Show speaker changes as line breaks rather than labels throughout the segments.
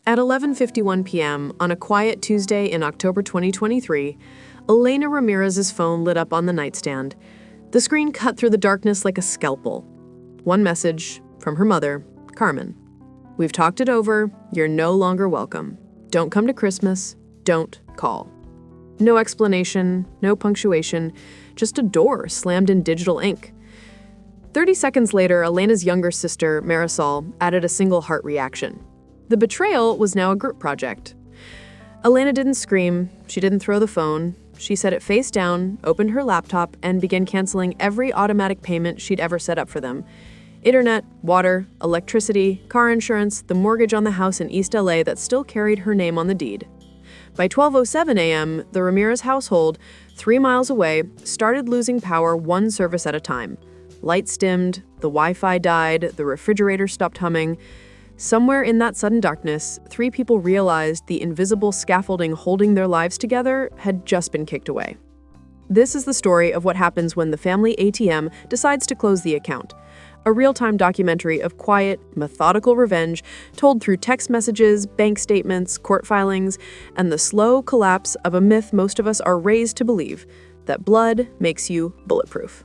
At 11:51 p.m. on a quiet Tuesday in October 2023, Elena Ramirez's phone lit up on the nightstand. The screen cut through the darkness like a scalpel. One message from her mother, Carmen. "We've talked it over. You're no longer welcome. Don't come to Christmas. Don't call." No explanation, no punctuation, just a door slammed in digital ink. 30 seconds later, Elena's younger sister, Marisol, added a single heart reaction. The betrayal was now a group project. Elena didn't scream, she didn't throw the phone. She set it face down, opened her laptop, and began canceling every automatic payment she'd ever set up for them. Internet, water, electricity, car insurance, the mortgage on the house in East LA that still carried her name on the deed. By 12:07 a.m., the Ramirez household, 3 miles away, started losing power one service at a time. Lights dimmed, the Wi-Fi died, the refrigerator stopped humming. Somewhere in that sudden darkness, 3 people realized the invisible scaffolding holding their lives together had just been kicked away. This is the story of what happens when the family ATM decides to close the account. A real-time documentary of quiet, methodical revenge told through text messages, bank statements, court filings, and the slow collapse of a myth most of us are raised to believe, that blood makes you bulletproof.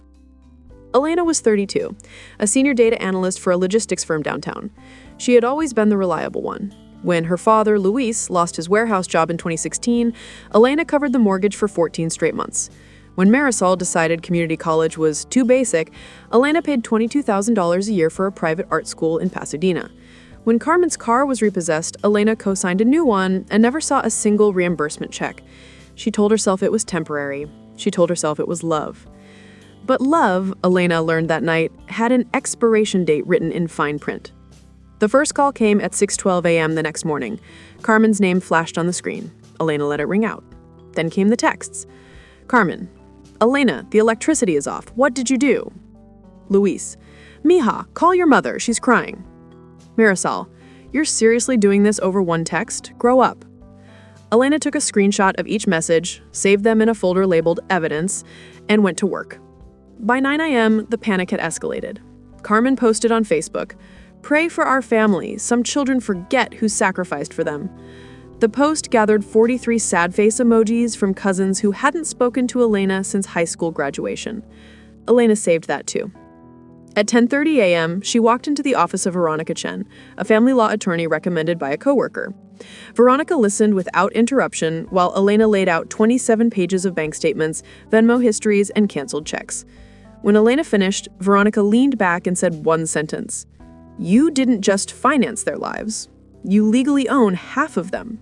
Elena was 32, a senior data analyst for a logistics firm downtown. She had always been the reliable one. When her father, Luis, lost his warehouse job in 2016, Elena covered the mortgage for 14 straight months. When Marisol decided community college was too basic, Elena paid $22,000 a year for a private art school in Pasadena. When Carmen's car was repossessed, Elena co-signed a new one and never saw a single reimbursement check. She told herself it was temporary. She told herself it was love. But love, Elena learned that night, had an expiration date written in fine print. The first call came at 6:12 a.m. the next morning. Carmen's name flashed on the screen. Elena let it ring out. Then came the texts. Carmen: "Elena, the electricity is off. What did you do?" Luis: "Mija, call your mother. She's crying." Marisol: "You're seriously doing this over one text? Grow up." Elena took a screenshot of each message, saved them in a folder labeled Evidence, and went to work. By 9 a.m., the panic had escalated. Carmen posted on Facebook, "Pray for our family. Some children forget who sacrificed for them." The post gathered 43 sad face emojis from cousins who hadn't spoken to Elena since high school graduation. Elena saved that too. At 10:30 a.m., she walked into the office of Veronica Chen, a family law attorney recommended by a coworker. Veronica listened without interruption while Elena laid out 27 pages of bank statements, Venmo histories, and canceled checks. When Elena finished, Veronica leaned back and said one sentence. "You didn't just finance their lives. You legally own half of them."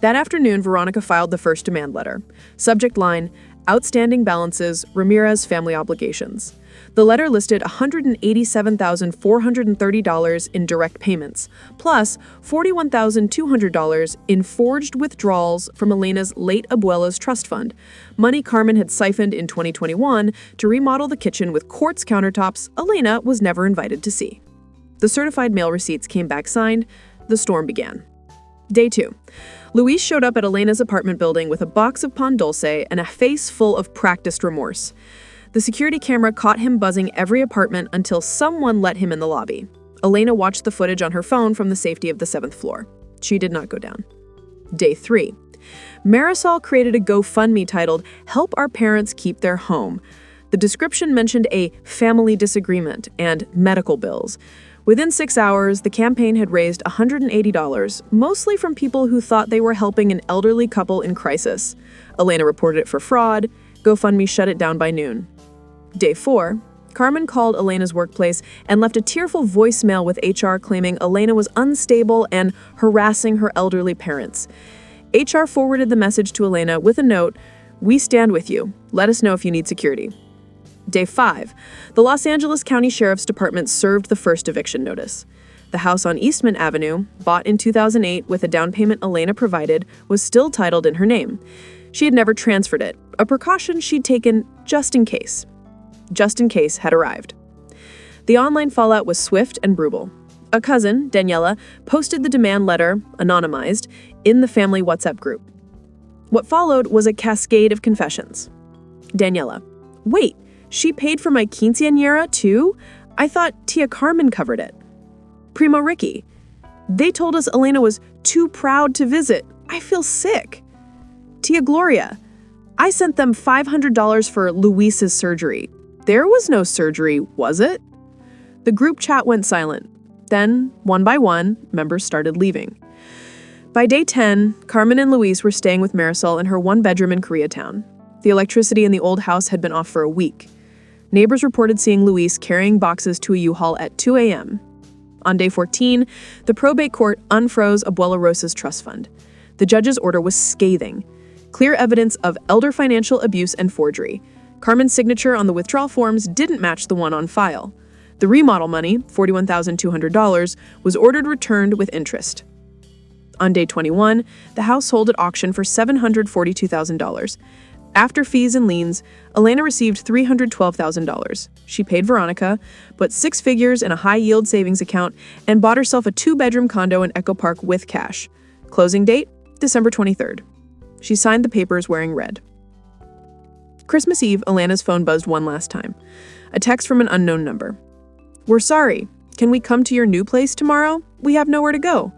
That afternoon, Veronica filed the first demand letter. Subject line: "Outstanding balances, Ramirez family obligations." The letter listed $187,430 in direct payments, plus $41,200 in forged withdrawals from Elena's late abuela's trust fund, money Carmen had siphoned in 2021 to remodel the kitchen with quartz countertops Elena was never invited to see. The certified mail receipts came back signed. The storm began. Day 2. Luis showed up at Elena's apartment building with a box of pan dulce and a face full of practiced remorse. The security camera caught him buzzing every apartment until someone let him in the lobby. Elena watched the footage on her phone from the safety of the 7th floor. She did not go down. Day 3. Marisol created a GoFundMe titled, "Help Our Parents Keep Their Home." The description mentioned a family disagreement and medical bills. Within 6 hours, the campaign had raised $180, mostly from people who thought they were helping an elderly couple in crisis. Elena reported it for fraud. GoFundMe shut it down by noon. Day 4. Carmen called Elena's workplace and left a tearful voicemail with HR claiming Elena was unstable and harassing her elderly parents. HR forwarded the message to Elena with a note, "We stand with you. Let us know if you need security." Day 5. The Los Angeles County Sheriff's Department served the first eviction notice. The house on Eastman Avenue, bought in 2008 with a down payment Elena provided, was still titled in her name. She had never transferred it, a precaution she'd taken just in case. Just in case had arrived. The online fallout was swift and brutal. A cousin, Daniela, posted the demand letter, anonymized, in the family WhatsApp group. What followed was a cascade of confessions. Daniela: "Wait, she paid for my quinceañera too? I thought Tia Carmen covered it." Primo Ricky: They told us Elena was too proud to visit. I feel sick. Tia Gloria, I sent them $500 for Luis's surgery. There was no surgery, was it? The group chat went silent. Then, one by one, members started leaving. By day 10, Carmen and Luis were staying with Marisol in her one-bedroom in Koreatown. The electricity in the old house had been off for a week. Neighbors reported seeing Luis carrying boxes to a U-Haul at 2 a.m. On day 14, the probate court unfroze Abuela Rosa's trust fund. The judge's order was scathing. Clear evidence of elder financial abuse and forgery. Carmen's signature on the withdrawal forms didn't match the one on file. The remodel money, $41,200, was ordered returned with interest. On day 21, the house sold at auction for $742,000. After fees and liens, Elena received $312,000. She paid Veronica, put 6 figures in a high-yield savings account, and bought herself a 2-bedroom condo in Echo Park with cash. Closing date, December 23rd. She signed the papers wearing red. Christmas Eve, Elena's phone buzzed one last time. A text from an unknown number. "We're sorry. Can we come to your new place tomorrow? We have nowhere to go."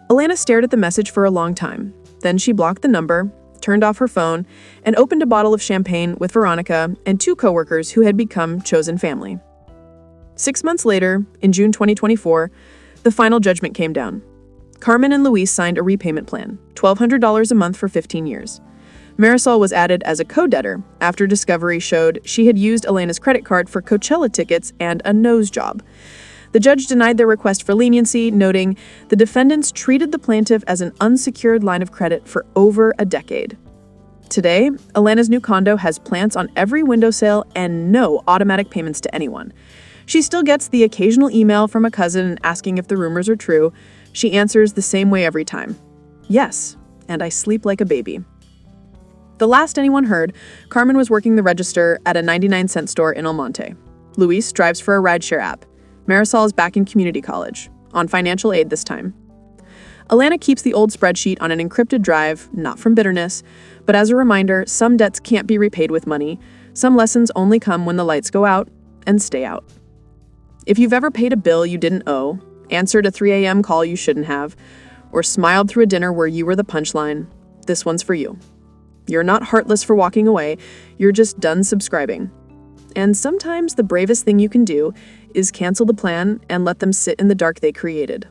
Elena stared at the message for a long time. Then she blocked the number, turned off her phone, and opened a bottle of champagne with Veronica and 2 coworkers who had become chosen family. 6 months later, in June 2024, the final judgment came down. Carmen and Luis signed a repayment plan, $1,200 a month for 15 years. Marisol was added as a co-debtor after discovery showed she had used Elena's credit card for Coachella tickets and a nose job. The judge denied their request for leniency, noting the defendants treated the plaintiff as an unsecured line of credit for over a decade. Today, Elena's new condo has plants on every windowsill and no automatic payments to anyone. She still gets the occasional email from a cousin asking if the rumors are true. She answers the same way every time. "Yes, and I sleep like a baby." The last anyone heard, Carmen was working the register at a 99-cent store in El Monte. Luis drives for a rideshare app. Marisol is back in community college, on financial aid this time. Elena keeps the old spreadsheet on an encrypted drive, not from bitterness, but as a reminder, some debts can't be repaid with money. Some lessons only come when the lights go out and stay out. If you've ever paid a bill you didn't owe, answered a 3 a.m. call you shouldn't have, or smiled through a dinner where you were the punchline, this one's for you. You're not heartless for walking away, you're just done subscribing. And sometimes the bravest thing you can do is cancel the plan and let them sit in the dark they created.